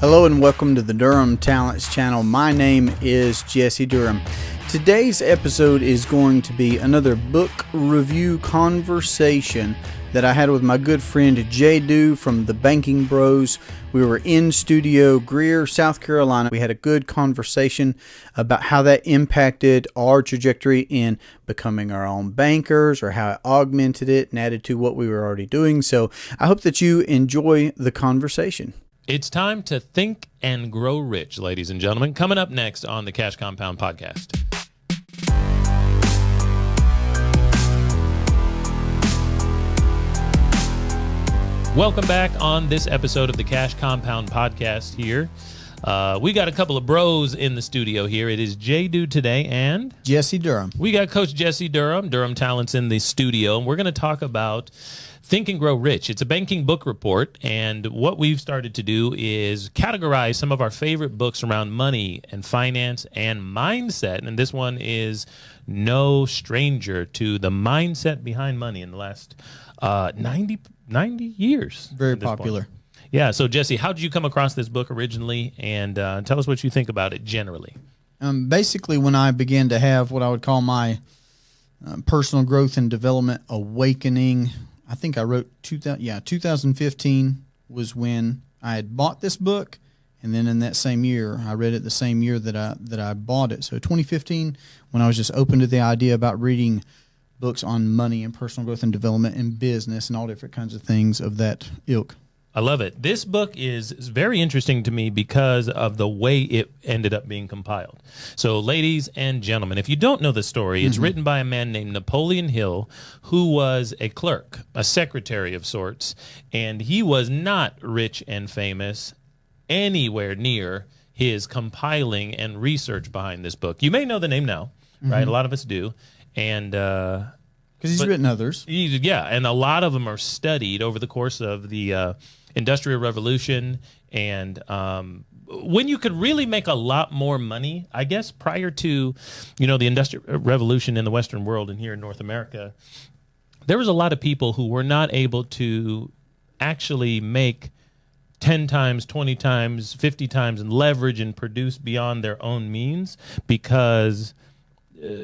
Hello and welcome to the Durham Talents channel. My name is Jesse Durham. Today's episode is going to be another book review conversation that I had with my good friend Jay Du from the Banking Bros. We were in studio Greer, South Carolina. We had a good conversation about how that impacted our trajectory in becoming our own bankers, or how it augmented it and added to what we were already doing. So I hope that you enjoy the conversation. It's time to think and grow rich, ladies and gentlemen. Coming up next on the Cash Compound Podcast. Welcome back on this episode of the Cash Compound Podcast here. We got a couple of bros in the studio here. It is Jay Du today and Jesse Durham. We got Coach Jesse Durham, Durham Talents in the studio, and we're going to talk about Think and Grow Rich. It's a banking book report, and what we've started to do is categorize some of our favorite books around money and finance and mindset, and this one is no stranger to the mindset behind money in the last 90 years. Very popular. Point. Yeah, so Jesse, how did you come across this book originally, and tell us what you think about it generally? Basically, when I began to have what I would call my personal growth and development awakening, I think I wrote 2015 was when I had bought this book, and then in that same year, I read it the same year that I bought it. So 2015, when I was just open to the idea about reading books on money and personal growth and development and business and all different kinds of things of that ilk. I love it. This book is very interesting to me because of the way it ended up being compiled. So, ladies and gentlemen, if you don't know the story, it's written by a man named Napoleon Hill, who was a clerk, a secretary of sorts, and he was not rich and famous anywhere near his compiling and research behind this book. You may know the name now, right? A lot of us do. And because he's written others. Yeah, and a lot of them are studied over the course of the Industrial Revolution, and when you could really make a lot more money, I guess, prior to, the Industrial Revolution in the Western world and here in North America, there was a lot of people who were not able to actually make 10 times, 20 times, 50 times and leverage and produce beyond their own means because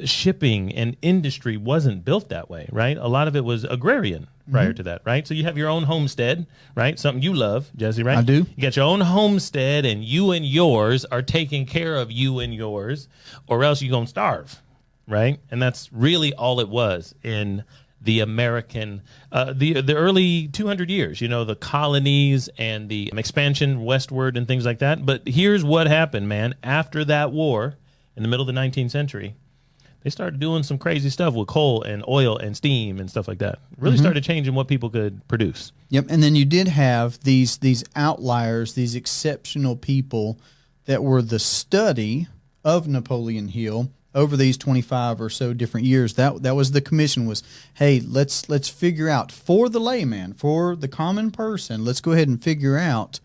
shipping and industry wasn't built that way, right? A lot of it was agrarian prior to that, right? So you have your own homestead, right? Something you love, Jesse, right? I do. You got your own homestead, and you and yours are taking care of you and yours, or else you're going to starve, right? And that's really all it was in the American, the early 200 years, the colonies and the expansion westward and things like that. But here's what happened, man. After that war in the middle of the 19th century, they started doing some crazy stuff with coal and oil and steam and stuff like that. Really started changing what people could produce. Yep, and then you did have these outliers, these exceptional people that were the study of Napoleon Hill over these 25 or so different years. That was the commission was, hey, let's figure out for the layman, for the common person, let's go ahead and figure out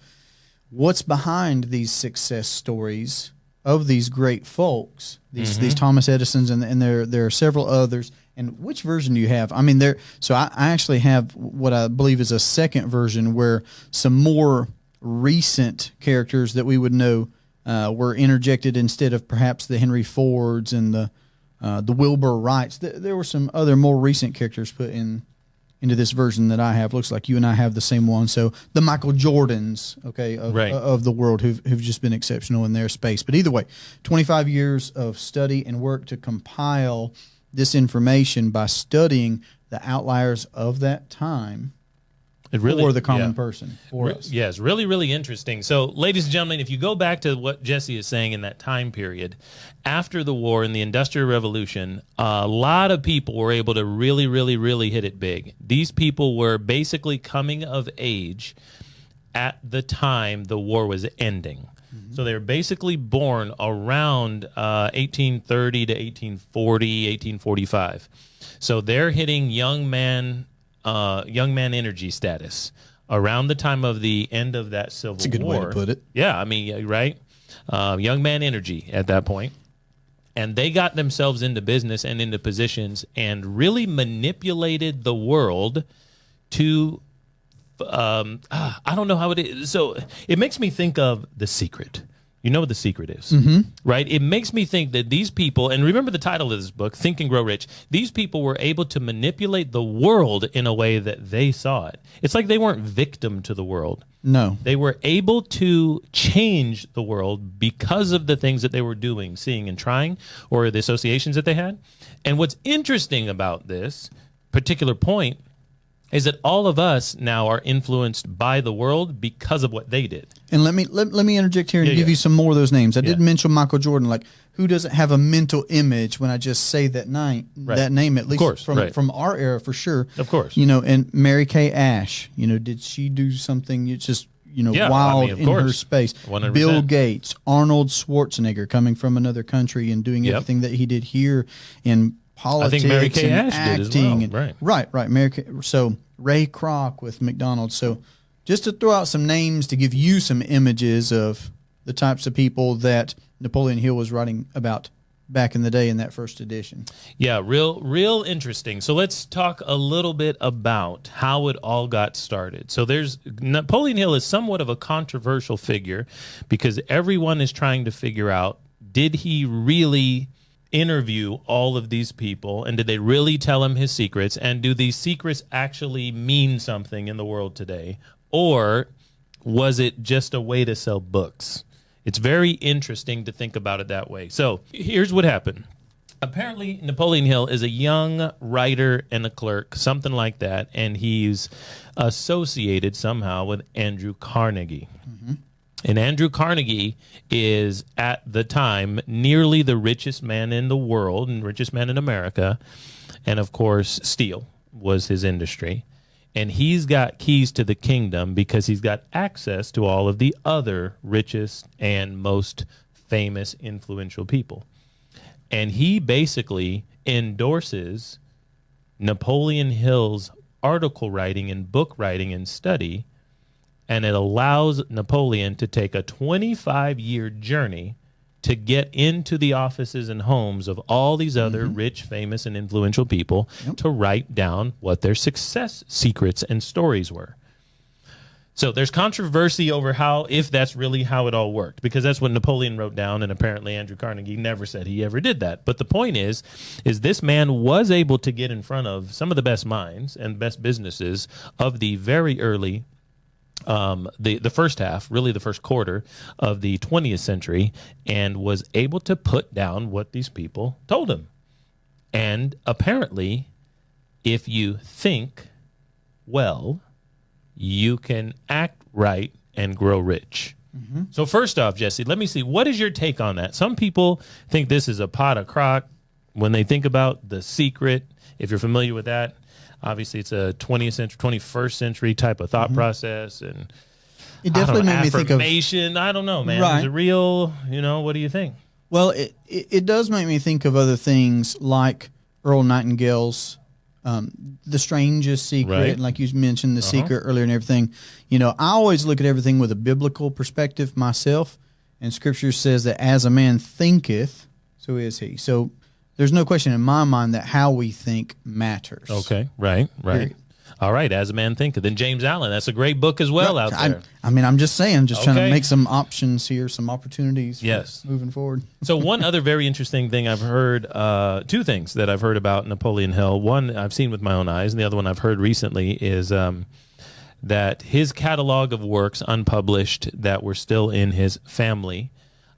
what's behind these success stories of these great folks, these Thomas Edisons, and there are several others. And which version do you have? I mean, So I actually have what I believe is a second version where some more recent characters that we would know were interjected instead of perhaps the Henry Fords and the Wilbur Wrights. There were some other more recent characters put into this version that I have. Looks like you and I have the same one. So the Michael Jordans, of the world who've just been exceptional in their space. But either way, 25 years of study and work to compile this information by studying the outliers of that time. For the common person, for us. Yes, really, really interesting. So, ladies and gentlemen, if you go back to what Jesse is saying in that time period, after the war and the Industrial Revolution, a lot of people were able to really, really, really hit it big. These people were basically coming of age at the time the war was ending. So they were basically born around 1830 to 1840, 1845. So they're hitting young man energy status around the time of the end of that Civil War. That's a good way to put it. Yeah, I mean, right? Young man energy at that point. And they got themselves into business and into positions and really manipulated the world to I don't know how it is. So it makes me think of The Secret. You know what The Secret is, right? It makes me think that these people, and remember the title of this book, Think and Grow Rich, these people were able to manipulate the world in a way that they saw it. It's like they weren't victim to the world. No. They were able to change the world because of the things that they were doing, seeing, and trying, or the associations that they had. And what's interesting about this particular point is that all of us now are influenced by the world because of what they did. And let me interject here and give you some more of those names. I did mention Michael Jordan. Like, who doesn't have a mental image when I just say that name, at least from our era for sure. Of course. You know, and Mary Kay Ash, you know, did she do something just, you know, wild in her space? 100%. Bill Gates, Arnold Schwarzenegger, coming from another country and doing everything that he did here in politics, I think Mary Kay and Ash acting, did as well. right. Mary Kay, so Ray Kroc with McDonald's. So just to throw out some names to give you some images of the types of people that Napoleon Hill was writing about back in the day in that first edition. Yeah, real interesting. So let's talk a little bit about how it all got started. So Napoleon Hill is somewhat of a controversial figure because everyone is trying to figure out, did he really interview all of these people, and did they really tell him his secrets, and do these secrets actually mean something in the world today, or was it just a way to sell books? It's very interesting to think about it that way. So here's what happened. Apparently Napoleon Hill is a young writer and a clerk, something like that, and he's associated somehow with Andrew Carnegie. And Andrew Carnegie is, at the time, nearly the richest man in the world and richest man in America. And, of course, steel was his industry. And he's got keys to the kingdom because he's got access to all of the other richest and most famous, influential people. And he basically endorses Napoleon Hill's article writing and book writing and study, and it allows Napoleon to take a 25-year journey to get into the offices and homes of all these other rich, famous, and influential people to write down what their success secrets and stories were. So there's controversy over if that's really how it all worked, because that's what Napoleon wrote down, and apparently Andrew Carnegie never said he ever did that. But the point is this man was able to get in front of some of the best minds and best businesses of the very early the first half, really the first quarter of the 20th century, and was able to put down what these people told him. And apparently, if you think well, you can act right and grow rich. So first off, Jesse, let me see, what is your take on that? Some people think this is a pot of crock when they think about The Secret. If you're familiar with that, obviously, it's a 20th century, 21st century type of thought process, and it definitely made me think of affirmation. I don't know, man. Is it real? You know, what do you think? Well, it does make me think of other things like Earl Nightingale's The Strangest Secret, and like you mentioned, The Secret earlier and everything. You know, I always look at everything with a biblical perspective myself, and Scripture says that as a man thinketh, so is he. So there's no question in my mind that how we think matters. Okay, right. Period. All right, As a Man Thinketh. Then James Allen, that's a great book as well out there. I mean, I'm just saying, trying to make some options here, some opportunities for moving forward. So one other very interesting thing I've heard, two things that I've heard about Napoleon Hill. One I've seen with my own eyes, and the other one I've heard recently is that his catalog of works, unpublished, that were still in his family,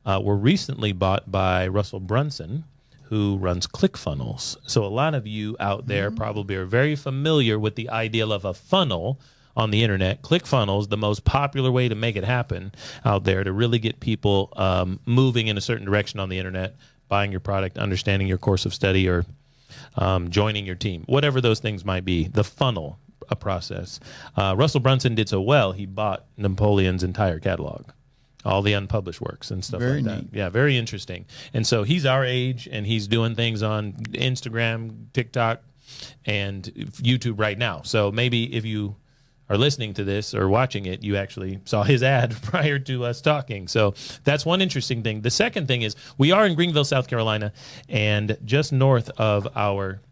were recently bought by Russell Brunson, who runs ClickFunnels. So a lot of you out there probably are very familiar with the idea of a funnel on the internet. ClickFunnels, the most popular way to make it happen out there, to really get people moving in a certain direction on the internet, buying your product, understanding your course of study, or joining your team, whatever those things might be, the funnel process. Russell Brunson did so well, he bought Napoleon's entire catalog. All the unpublished works and stuff like that. Yeah, very interesting. And so he's our age, and he's doing things on Instagram, TikTok, and YouTube right now. So maybe if you are listening to this or watching it, you actually saw his ad prior to us talking. So that's one interesting thing. The second thing is we are in Greenville, South Carolina, and just north of our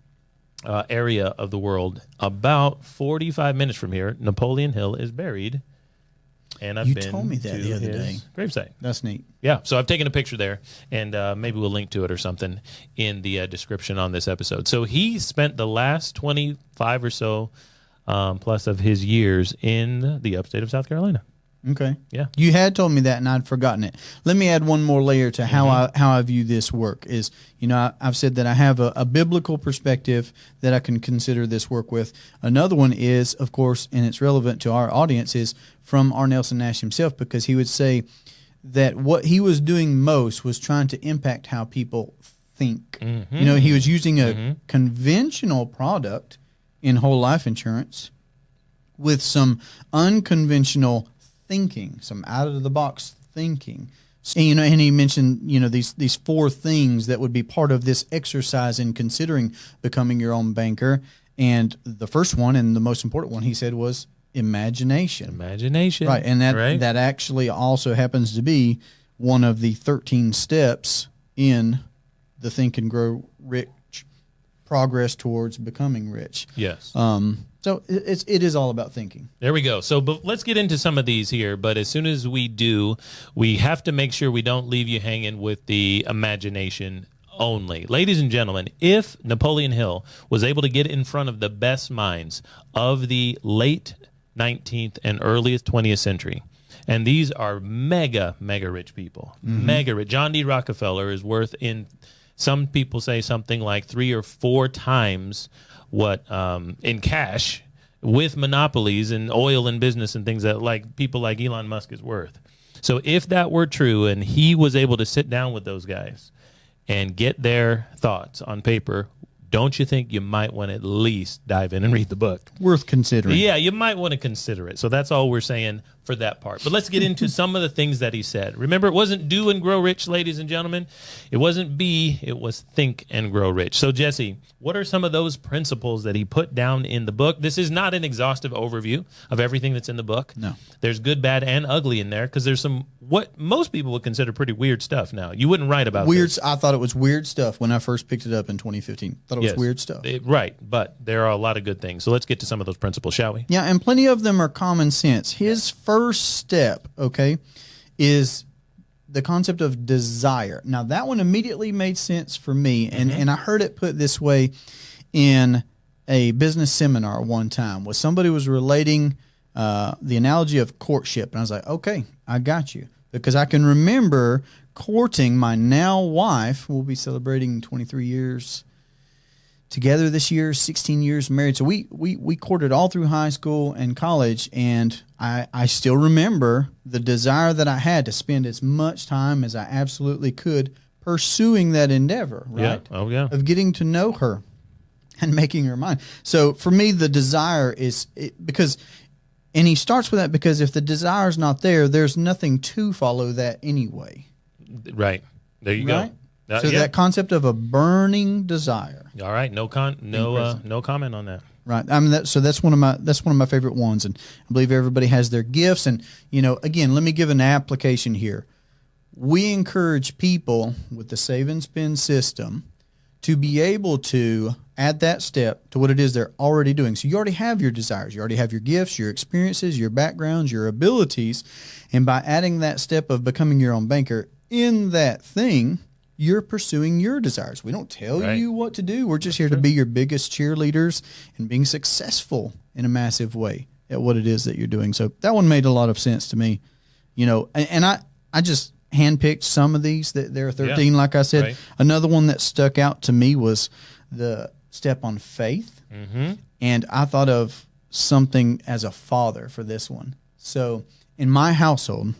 area of the world, about 45 minutes from here, Napoleon Hill is buried. And I've been told me that to the other his day. gravesite. That's neat. Yeah, so I've taken a picture there, and maybe we'll link to it or something in the description on this episode. So he spent the last 25 or so plus of his years in the upstate of South Carolina. Okay. Yeah. You had told me that, and I'd forgotten it. Let me add one more layer to how I view this work. Is I've said that I have a biblical perspective that I can consider this work with. Another one is, of course, and it's relevant to our audience, is from R. Nelson Nash himself, because he would say that what he was doing most was trying to impact how people think. He was using a conventional product in whole life insurance with some unconventional thinking, some out of the box thinking. And, and he mentioned, these four things that would be part of this exercise in considering becoming your own banker. And the first one, and the most important one, he said, was imagination. Imagination. Right. And that actually also happens to be one of the 13 steps in the Think and Grow Rich progress towards becoming rich. Yes. So it is all about thinking. There we go. So but let's get into some of these here. But as soon as we do, we have to make sure we don't leave you hanging with the imagination only. Ladies and gentlemen, if Napoleon Hill was able to get in front of the best minds of the late 19th and earliest 20th century, and these are mega rich people, mega rich. John D. Rockefeller is worth, in some people say, something like 3 or 4 times what in cash with monopolies and oil and business and things that like people like Elon Musk is worth. So if that were true and he was able to sit down with those guys and get their thoughts on paper, don't you think you might want to at least dive in and read the book? Worth considering. Yeah, you might want to consider it. So that's all we're saying for that part. But let's get into some of the things that he said. Remember, it wasn't do and grow rich, ladies and gentlemen. It wasn't be, it was think and grow rich. So, Jesse, what are some of those principles that he put down in the book? This is not an exhaustive overview of everything that's in the book. No. There's good, bad, and ugly in there because there's some, what most people would consider pretty weird stuff now. You wouldn't write about weird. this. I thought it was weird stuff when I first picked it up in 2015. Thought it was weird stuff. Right, but there are a lot of good things. So let's get to some of those principles, shall we? Yeah, and plenty of them are common sense. His first step, is the concept of desire. Now, that one immediately made sense for me, and I heard it put this way in a business seminar one time, where somebody was relating the analogy of courtship, and I was like, okay, I got you, because I can remember courting my now wife. We'll be celebrating 23 years together this year, 16 years married. So we courted all through high school and college, and I still remember the desire that I had to spend as much time as I absolutely could pursuing that endeavor, right? Yeah. Oh, yeah. Of getting to know her and making her mine. So for me, the desire is because, and he starts with that because if the desire is not there, there's nothing to follow that anyway. Right. There you Right? go. So that concept of a burning desire. All right, no comment on that. Right. I mean, that's one of my favorite ones, and I believe everybody has their gifts. And again, let me give an application here. We encourage people with the save and spend system to be able to add that step to what it is they're already doing. So you already have your desires, you already have your gifts, your experiences, your backgrounds, your abilities, and by adding that step of becoming your own banker in that thing, you're pursuing your desires. We don't tell you what to do. We're just here to be your biggest cheerleaders and being successful in a massive way at what it is that you're doing. So that one made a lot of sense to me, and I just handpicked some of these. That there are 13, like I said. Right. Another one that stuck out to me was the step on faith. And I thought of something as a father for this one. So in my household,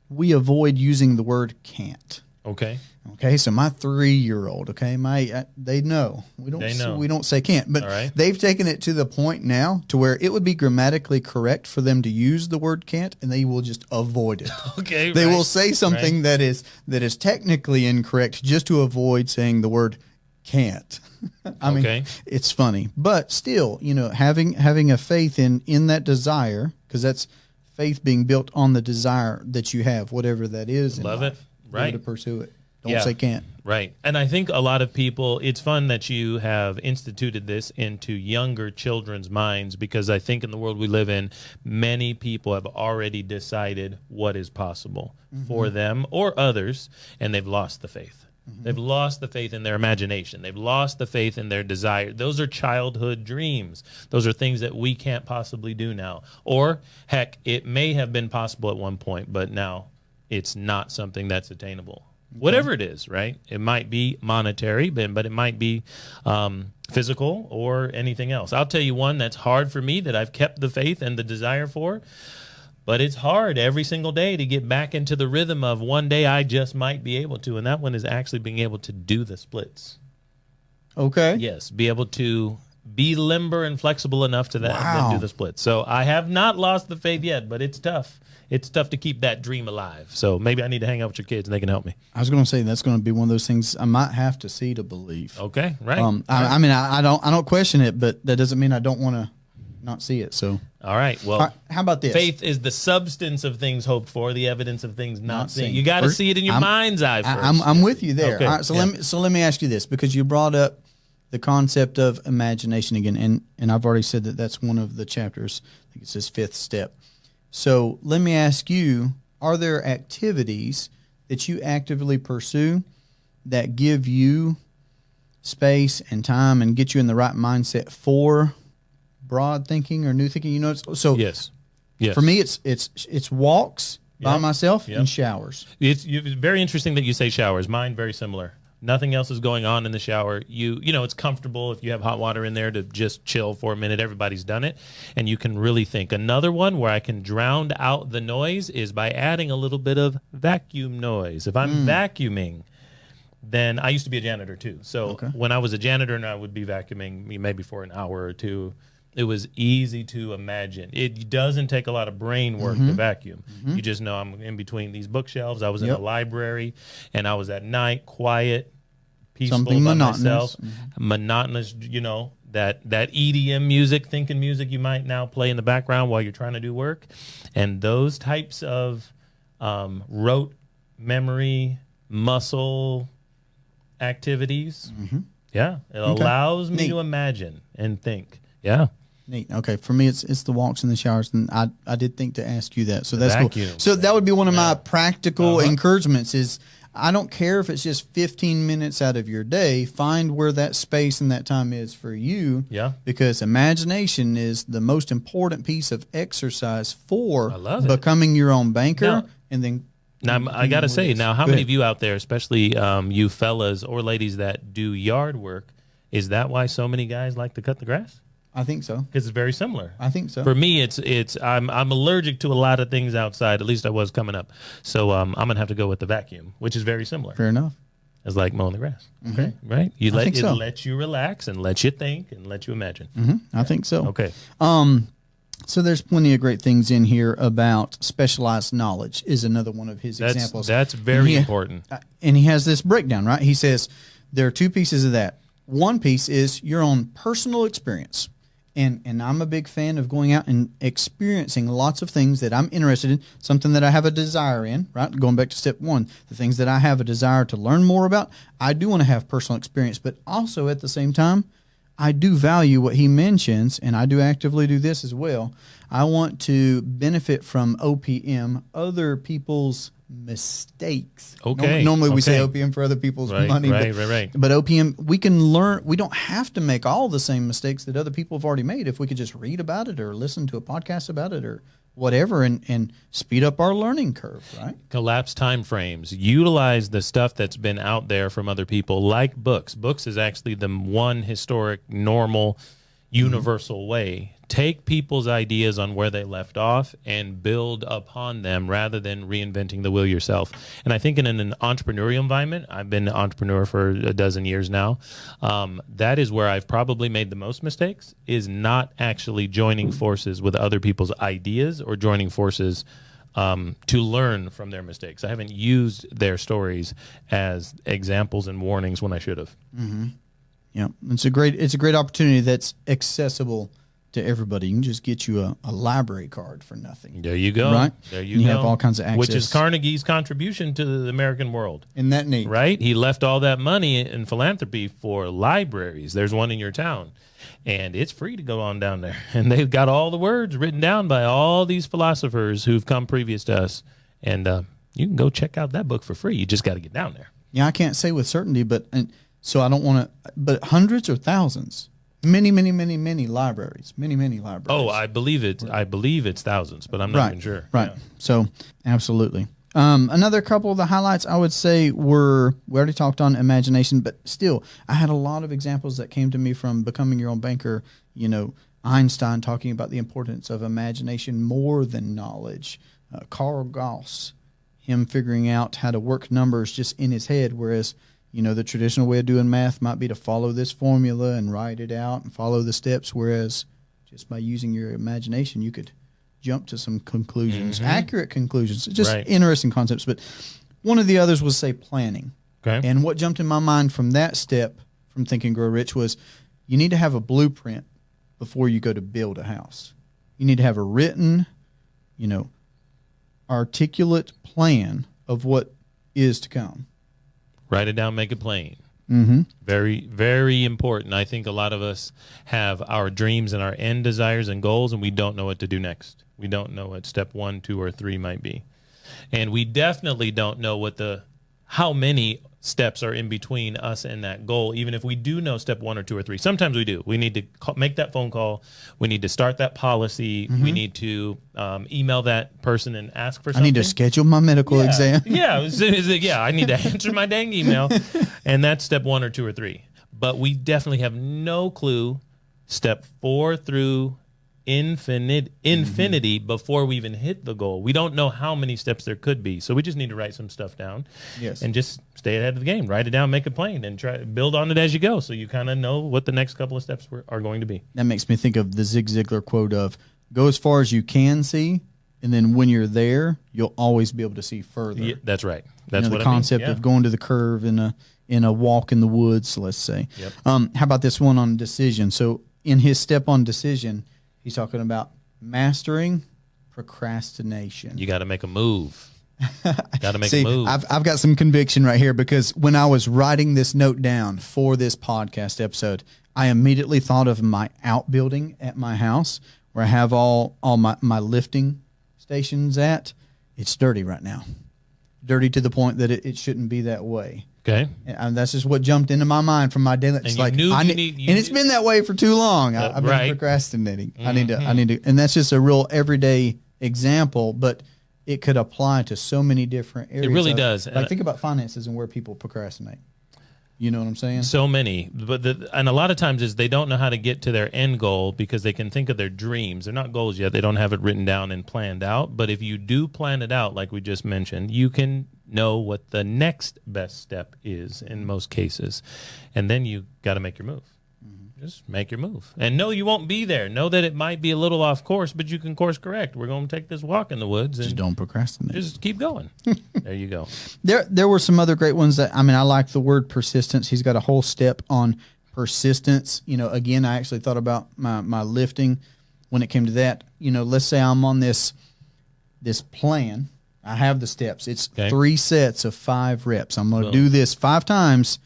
we avoid using the word can't. Okay, so my 3-year-old, they know we don't say can't, but they've taken it to the point now to where it would be grammatically correct for them to use the word can't, and they will just avoid it. They will say something that is technically incorrect just to avoid saying the word can't. I mean, it's funny, but still, having a faith in that desire, because that's faith being built on the desire that you have, whatever that is. Love it. Right. To pursue it. Don't say can't. Right. And I think a lot of people, it's fun that you have instituted this into younger children's minds, because I think in the world we live in, many people have already decided what is possible for them or others, and they've lost the faith. They've lost the faith in their imagination. They've lost the faith in their desire. Those are childhood dreams. Those are things that we can't possibly do now. Or, heck, it may have been possible at one point, but now it's not something that's attainable. Whatever it is, right? It might be monetary, but it might be physical or anything else. I'll tell you one that's hard for me that I've kept the faith and the desire for, but it's hard every single day to get back into the rhythm of one day I just might be able to, and that one is actually being able to do the splits. Okay. Yes, be able to be limber and flexible enough to that Wow. and do the splits. So I have not lost the faith yet, but it's tough. It's tough to keep that dream alive. So maybe I need to hang out with your kids and they can help me. I was going to say that's going to be one of those things I might have to see to believe. Okay, right. I mean, I don't question it, but that doesn't mean I don't want to not see it. So, All right. Well, all right, how about this? faith is the substance of things hoped for, the evidence of things not seen. seen. You got to First, see it in your I'm- mind's eye first. I'm with you there. Okay, All right, so yeah. let me ask you this, because you brought up the concept of imagination again, and I've already said that that's one of the chapters. I think it's his 5th step. So let me ask you: are there activities that you actively pursue that give you space and time and get you in the right mindset for broad thinking or new thinking? You know, so Yes. Yes. for me, it's walks by Yep. myself Yep. and showers. It's very interesting that you say showers. Mine very similar. Nothing else is going on in the shower. You know, it's comfortable if you have hot water in there to just chill for a minute. Everybody's done it, and you can really think. Another one where I can drown out the noise is by adding a little bit of vacuum noise. If I'm vacuuming, then I used to be a janitor too. So when I was a janitor and I would be vacuuming maybe for an hour or two, it was easy to imagine. It doesn't take a lot of brain work to vacuum. You just know I'm in between these bookshelves. I was in a library, and I was at night, quiet, peaceful Something by monotonous. myself. Monotonous, you know, that EDM music, thinking music you might now play in the background while you're trying to do work. And those types of rote memory, muscle activities, yeah, it allows me to imagine and think. Yeah. Neat. Okay. For me, it's the walks and the showers, and I did think to ask you that. So that's vacuum. cool. So that would be one of my practical encouragements is I don't care if it's just 15 minutes out of your day, find where that space and that time is for you. Yeah. Because imagination is the most important piece of exercise for love it. becoming your own banker. Now- and then Now, I got to say, now, how Go many ahead. of you out there, especially you fellas or ladies that do yard work, is that why so many guys like to cut the grass? I think so. Because it's very similar. I think so. For me, I'm allergic to a lot of things outside. At least I was coming up. So I'm gonna have to go with the vacuum, which is very similar. Fair enough. It's like mowing the grass. Okay, right? You think so. lets you relax and lets you think and lets you imagine. I think so. Okay. So there's plenty of great things in here about specialized knowledge is another one of his examples. That's very And important. And he has this breakdown, right? He says there are 2 pieces of that. One piece is your own personal experience. And I'm a big fan of going out and experiencing lots of things that I'm interested in, something that I have a desire in, right? Going back to step 1, the things that I have a desire to learn more about, I do want to have personal experience, but also at the same time, I do value what he mentions, and I do actively do this as well. I want to benefit from OPM, other people's mistakes. Okay. Normally we say Okay. OPM for other people's Right, money. right, but, right. But OPM, we can learn. We don't have to make all the same mistakes that other people have already made. If we could just read about it or listen to a podcast about it or whatever and speed up our learning curve, right? Collapse time frames. Utilize the stuff that's been out there from other people, like books. Books is actually the one historic, normal, universal way. Take people's ideas on where they left off and build upon them rather than reinventing the wheel yourself. And I think in an entrepreneurial environment, I've been an entrepreneur for a dozen years now, that is where I've probably made the most mistakes, is not actually joining forces with other people's ideas or joining forces to learn from their mistakes. I haven't used their stories as examples and warnings when I should have. Yeah, it's a great opportunity that's accessible to everybody. You can just get you a library card for nothing. There you go. Right? There you have all kinds of access. Which is Carnegie's contribution to the American world. Isn't that neat? Right? He left all that money in philanthropy for libraries. There's one in your town. And it's free to go on down there. And they've got all the words written down by all these philosophers who've come previous to us. And you can go check out that book for free. You just got to get down there. Yeah, I can't say with certainty, so I don't want to, but hundreds or thousands. Many libraries. Many libraries. Oh, I believe it's thousands, but I'm not even sure. Right. Yeah. So, absolutely. Another couple of the highlights I would say were, we already talked on imagination, but still, I had a lot of examples that came to me from Becoming Your Own Banker. Einstein talking about the importance of imagination more than knowledge. Carl Gauss, him figuring out how to work numbers just in his head, whereas the traditional way of doing math might be to follow this formula and write it out and follow the steps, whereas just by using your imagination, you could jump to some conclusions, accurate conclusions, just interesting concepts. But one of the others was, say, planning. Okay. And what jumped in my mind from that step from Think and Grow Rich was you need to have a blueprint before you go to build a house. You need to have a written, articulate plan of what is to come. Write it down, make it plain. Mm-hmm. Very, very important. I think a lot of us have our dreams and our end desires and goals, and we don't know what to do next. We don't know what step 1, 2, or 3 might be. And we definitely don't know how many steps are in between us and that goal, even if we do know step 1 or 2 or 3. Sometimes we do. We need to make that phone call. We need to start that policy. Mm-hmm. We need to email that person and ask for something. I need to schedule my medical exam. I need to answer my dang email. And that's step 1 or 2 or 3. But we definitely have no clue step 4 through infinity before we even hit the goal. We don't know how many steps there could be, so we just need to write some stuff down. Yes. And just stay ahead of the game. Write it down, make it plain, and try build on it as you go, so you kind of know what the next couple of steps are going to be. That makes me think of the Zig Ziglar quote of go as far as you can see, and then when you're there, you'll always be able to see further. Yeah, that's right. That's what the concept of going to the curve in a walk in the woods, let's say. Yep. How about this one on decision? So in his step on decision, he's talking about mastering procrastination. You got to make a move. Got to make See, a move. I've got some conviction right here, because when I was writing this note down for this podcast episode, I immediately thought of my outbuilding at my house where I have all my lifting stations at. It's dirty right now. Dirty to the point that it shouldn't be that way. Okay. And that's just what jumped into my mind from my daily. It's like, it's been that way for too long. I've been procrastinating. Mm-hmm. I need to, and that's just a real everyday example, but it could apply to so many different areas. It really does. Like, think about finances and where people procrastinate. You know what I'm saying? So many, and a lot of times is they don't know how to get to their end goal because they can think of their dreams. They're not goals yet. They don't have it written down and planned out. But if you do plan it out, like we just mentioned, you can know what the next best step is in most cases, and then you got to make your move. Just make your move. And no, you won't be there. Know that it might be a little off course, but you can course correct. We're going to take this walk in the woods. And just don't procrastinate. Just keep going. There you go. There were some other great ones that, I like the word persistence. He's got a whole step on persistence. Again, I actually thought about my lifting when it came to that. Let's say I'm on this plan. I have the steps. It's 3 sets of 5 reps. I'm going to do this 5 times,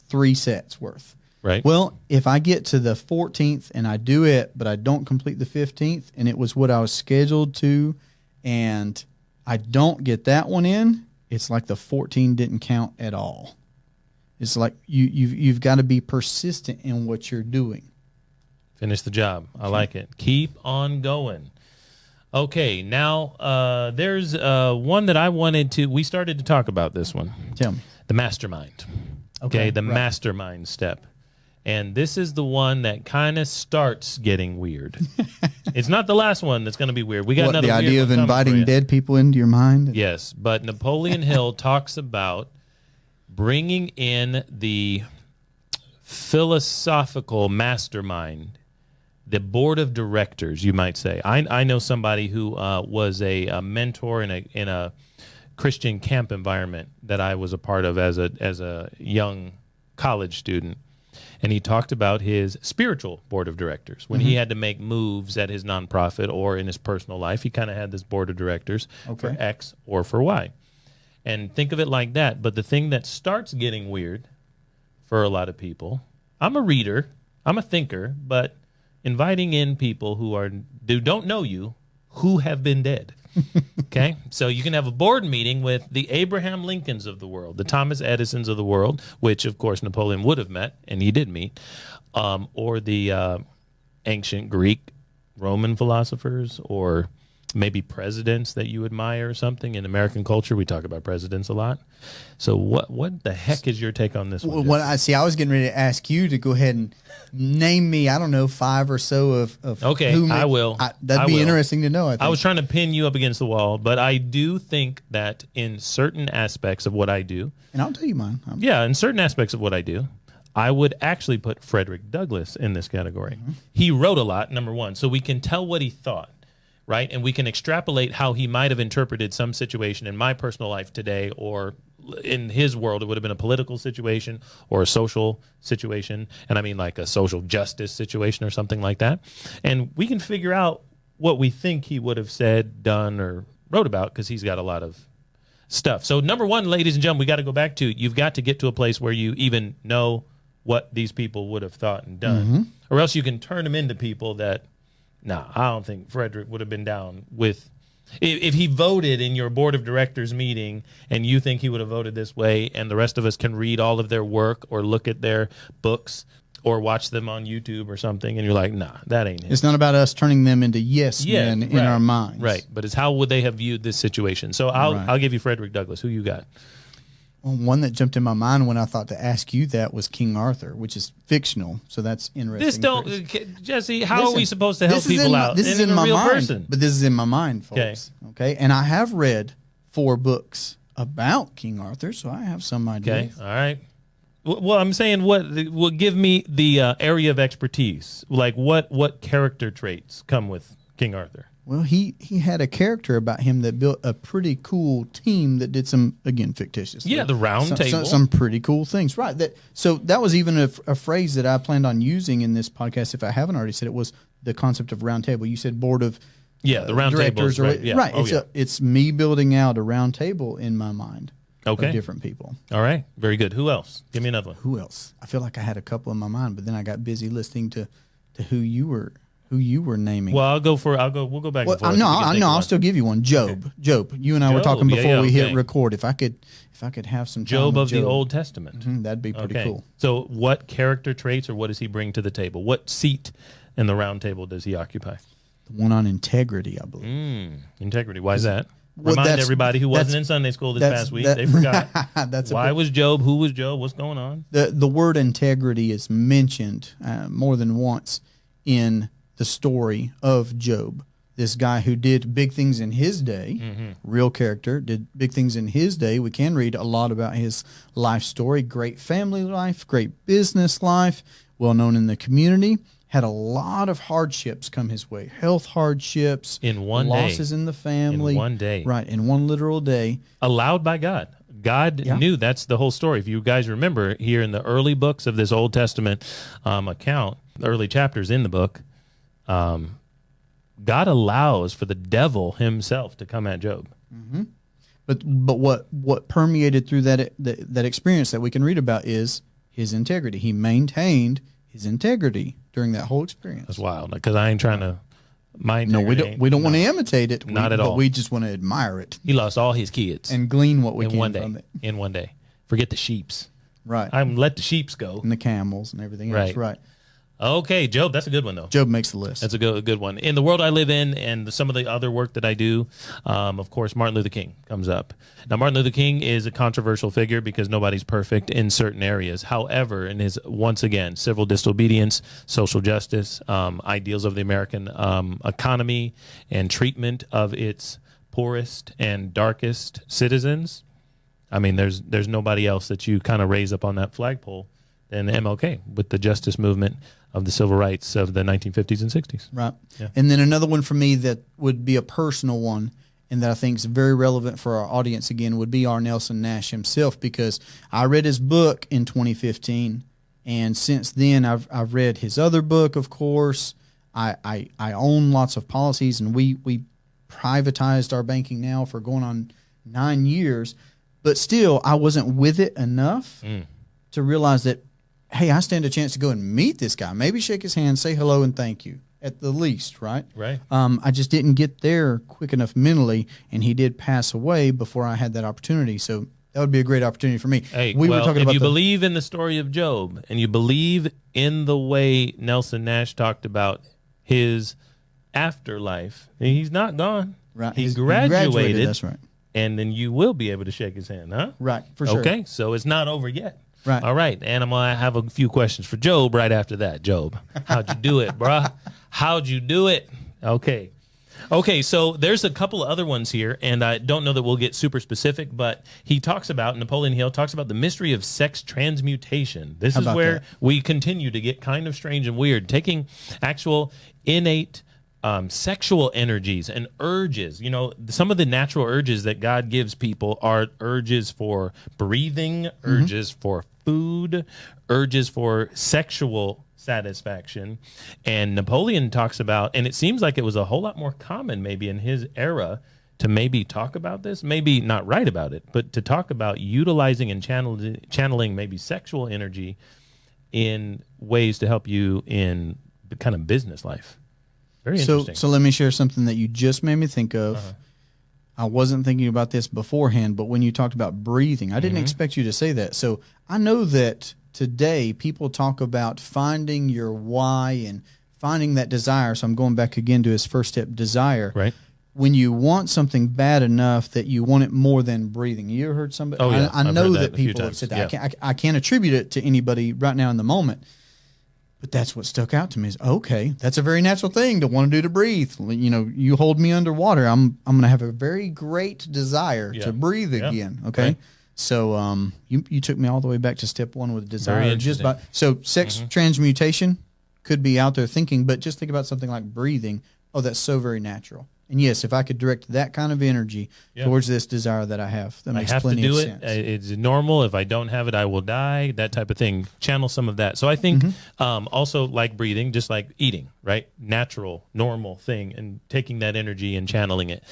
3 sets worth. Right. Well, if I get to the 14th and I do it, but I don't complete the 15th, and it was what I was scheduled to, and I don't get that one in, it's like the 14 didn't count at all. It's like you've got to be persistent in what you're doing. Finish the job. I like it. Keep on going. Okay, now there's one that I wanted to. We started to talk about this one. Tell me. The mastermind. Okay, the mastermind step. And this is the one that kind of starts getting weird. It's not the last one that's going to be weird. We got another. The idea of inviting dead people into your mind? Yes, but Napoleon Hill talks about bringing in the philosophical mastermind, the board of directors, you might say. I know somebody who was a mentor in a Christian camp environment that I was a part of as a young college student. and he talked about his spiritual board of directors. When he had to make moves at his nonprofit or in his personal life, he kind of had this board of directors for X or for Y. And think of it like that. But the thing that starts getting weird for a lot of people, I'm a reader, I'm a thinker, but inviting in people who don't know you, who have been dead. Okay, so you can have a board meeting with the Abraham Lincolns of the world, the Thomas Edisons of the world, which of course Napoleon would have met, and he did meet, or the ancient Greek, Roman philosophers, or maybe presidents that you admire or something. In American culture, we talk about presidents a lot. So what the heck is your take on this one? Well, I was getting ready to ask you to go ahead and name me, I don't know, 5 or so of okay, I will. That'd be interesting to know, I think. I was trying to pin you up against the wall, but I do think that in certain aspects of what I do, and I'll tell you mine. in certain aspects of what I do, I would actually put Frederick Douglass in this category. He wrote a lot, number one, so we can tell what he thought. Right. And we can extrapolate how he might have interpreted some situation in my personal life today, or in his world, it would have been a political situation or a social situation. And I mean like a social justice situation or something like that. And we can figure out what we think he would have said, done, or wrote about, because he's got a lot of stuff. So number one, ladies and gentlemen, we got to go back to, you've got to get to a place where you even know what these people would have thought and done, or else you can turn them into people that, no, I don't think Frederick would have been down with, if he voted in your board of directors meeting and you think he would have voted this way, and the rest of us can read all of their work or look at their books or watch them on YouTube or something, and you're like, nah, that ain't it. It's not about us turning them into yes men in our minds. Right, but it's how would they have viewed this situation. So I'll give you Frederick Douglass. Who you got? Well, one that jumped in my mind when I thought to ask you that was King Arthur, which is fictional, so that's interesting. Jesse, how are we supposed to help people out? This is in my mind, but this is in my mind, folks. Okay, and I have read 4 books about King Arthur, so I have some idea. Okay, all right. Well, I'm saying give me the area of expertise. Like what character traits come with King Arthur? Well, he had a character about him that built a pretty cool team that did some, again, fictitious. Yeah, the round table. Some pretty cool things. Right. So that was even a phrase that I planned on using in this podcast, if I haven't already said it, was the concept of round table. You said board of the round directors. Right. Yeah. Right. It's me building out a round table in my mind. Okay. Of different people. All right. Very good. Who else? Give me another one. Who else? I feel like I had a couple in my mind, but then I got busy listening to who you were naming. Well, we'll go back and forth. I'll still give you one. Job. Okay. Job. You and I were talking before we hit record. If I could have some time Job of the Old Testament. That'd be pretty cool. So what character traits or what does he bring to the table? What seat in the round table does he occupy? The one on integrity, I believe. Integrity. Why is that? Remind everybody who wasn't in Sunday school this past week. They forgot. Why was Job? Who was Job? What's going on? The word integrity is mentioned more than once in the story of Job. This guy who did big things in his day, real character, did big things in his day. We can read a lot about his life story. Great family life, great business life, well known in the community. Had a lot of hardships come his way. Health hardships. In one losses in the family. In one day. Right, in one literal day. Allowed by God. God knew. That's the whole story. If you guys remember, here in the early books of this Old Testament account, the early chapters in the book, God allows for the devil himself to come at Job. But what permeated through that experience that we can read about is his integrity. He maintained his integrity during that whole experience. That's wild. Because I ain't trying to. No, we don't want to imitate it. Not at all. But we just want to admire it. He lost all his kids and glean what we can from it. In one day. Forget the sheeps. Right. I'm let the sheeps go. And the camels and everything else. Right. Okay, Job, that's a good one, though. Job makes the list. That's a good one. In the world I live in and some of the other work that I do, of course, Martin Luther King comes up. Now, Martin Luther King is a controversial figure because nobody's perfect in certain areas. However, in his, once again, civil disobedience, social justice, ideals of the American economy, and treatment of its poorest and darkest citizens, I mean, there's nobody else that you kind of raise up on that flagpole than MLK with the justice movement of the civil rights of the 1950s and 60s. Right. Yeah. And then another one for me that would be a personal one and that I think is very relevant for our audience again would be our Nelson Nash himself, because I read his book in 2015 And since then, I've read his other book, of course. I own lots of policies, and we privatized our banking now for going on 9 years. But still, I wasn't with it enough to realize that, hey, I stand a chance to go and meet this guy. Maybe shake his hand, say hello, and thank you at the least, right? Right. I just didn't get there quick enough mentally, and he did pass away before I had that opportunity. So that would be a great opportunity for me. Hey, if you believe in the story of Job and you believe in the way Nelson Nash talked about his afterlife, he's not gone. Right. He graduated. That's right. And then you will be able to shake his hand, huh? Right, for sure. Okay, so it's not over yet. Right. All right, and I'm going to have a few questions for Job right after that. Job, how'd you do it, bruh? How'd you do it? Okay. Okay, so there's a couple of other ones here, and I don't know that we'll get super specific, but he talks about, Napoleon Hill talks about the mystery of sex transmutation. This is where we continue to get kind of strange and weird, taking actual innate sexual energies and urges. You know, some of the natural urges that God gives people are urges for breathing, urges for food, urges for sexual satisfaction. And Napoleon talks about, and it seems like it was a whole lot more common maybe in his era to maybe talk about this, maybe not write about it, but to talk about utilizing and channeling maybe sexual energy in ways to help you in the kind of business life. Very interesting. So let me share something that you just made me think of. I wasn't thinking about this beforehand, but when you talked about breathing, I didn't expect you to say that. So I know that today people talk about finding your why and finding that desire. So I'm going back again to his first step, desire. Right. When you want something bad enough that you want it more than breathing. You ever heard somebody? Oh, yeah. I know that people have said that. Yeah. I can't attribute it to anybody right now in the moment. But that's what stuck out to me is, okay, that's a very natural thing to want to do, to breathe. You know, you hold me underwater, I'm going to have a very great desire to breathe again. Okay. Right. So you took me all the way back to step one with desire. Very interesting. So sex transmutation could be out there thinking, but just think about something like breathing. Oh, that's so very natural. And yes, if I could direct that kind of energy towards this desire that I have, that makes plenty of sense. I have to do it. It's normal. If I don't have it, I will die. That type of thing. Channel some of that. So I think also like breathing, just like eating, right? Natural, normal thing, and taking that energy and channeling it.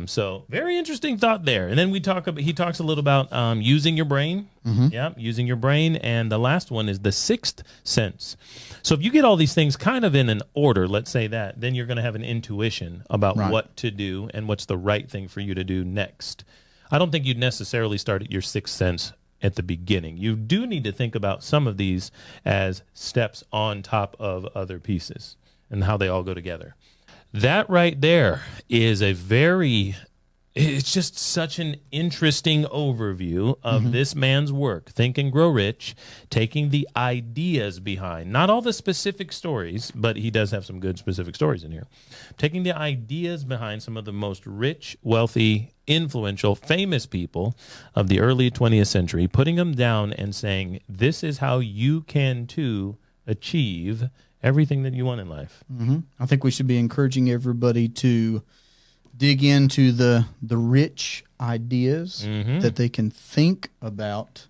So very interesting thought there. And then he talks a little about using your brain. Yeah, using your brain. And the last one is the sixth sense. So if you get all these things kind of in an order, let's say that, then you're going to have an intuition about what to do and what's the right thing for you to do next. I don't think you'd necessarily start at your sixth sense at the beginning. You do need to think about some of these as steps on top of other pieces and how they all go together. That right there is it's just such an interesting overview of this man's work, Think and Grow Rich, taking the ideas behind, not all the specific stories, but he does have some good specific stories in here, taking the ideas behind some of the most rich, wealthy, influential, famous people of the early 20th century, putting them down and saying, this is how you can too achieve everything that you want in life. I think we should be encouraging everybody to dig into the rich ideas that they can think about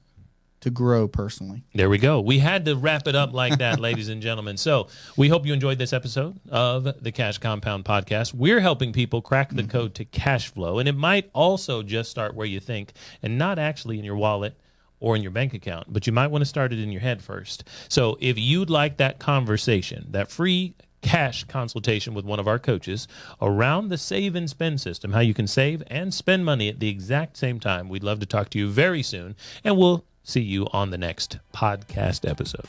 to grow personally. There we go. We had to wrap it up like that, ladies and gentlemen. So we hope you enjoyed this episode of the Cash Compound Podcast. We're helping people crack the code to cash flow, and it might also just start where you think and not actually in your wallet or in your bank account, but you might want to start it in your head first. So if you'd like that conversation, that free cash consultation with one of our coaches around the save and spend system, how you can save and spend money at the exact same time, we'd love to talk to you very soon, and we'll see you on the next podcast episode.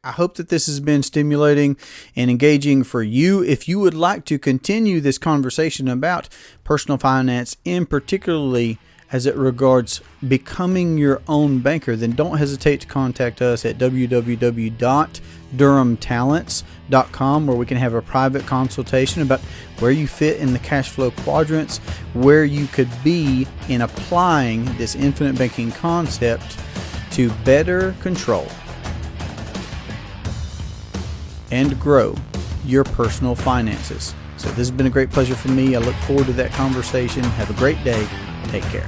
I hope that this has been stimulating and engaging for you. If you would like to continue this conversation about personal finance, in particularly as it regards becoming your own banker, then don't hesitate to contact us at www.durhamtalents.com, where we can have a private consultation about where you fit in the cash flow quadrants, where you could be in applying this infinite banking concept to better control and grow your personal finances. So this has been a great pleasure for me. I look forward to that conversation. Have a great day. Take care.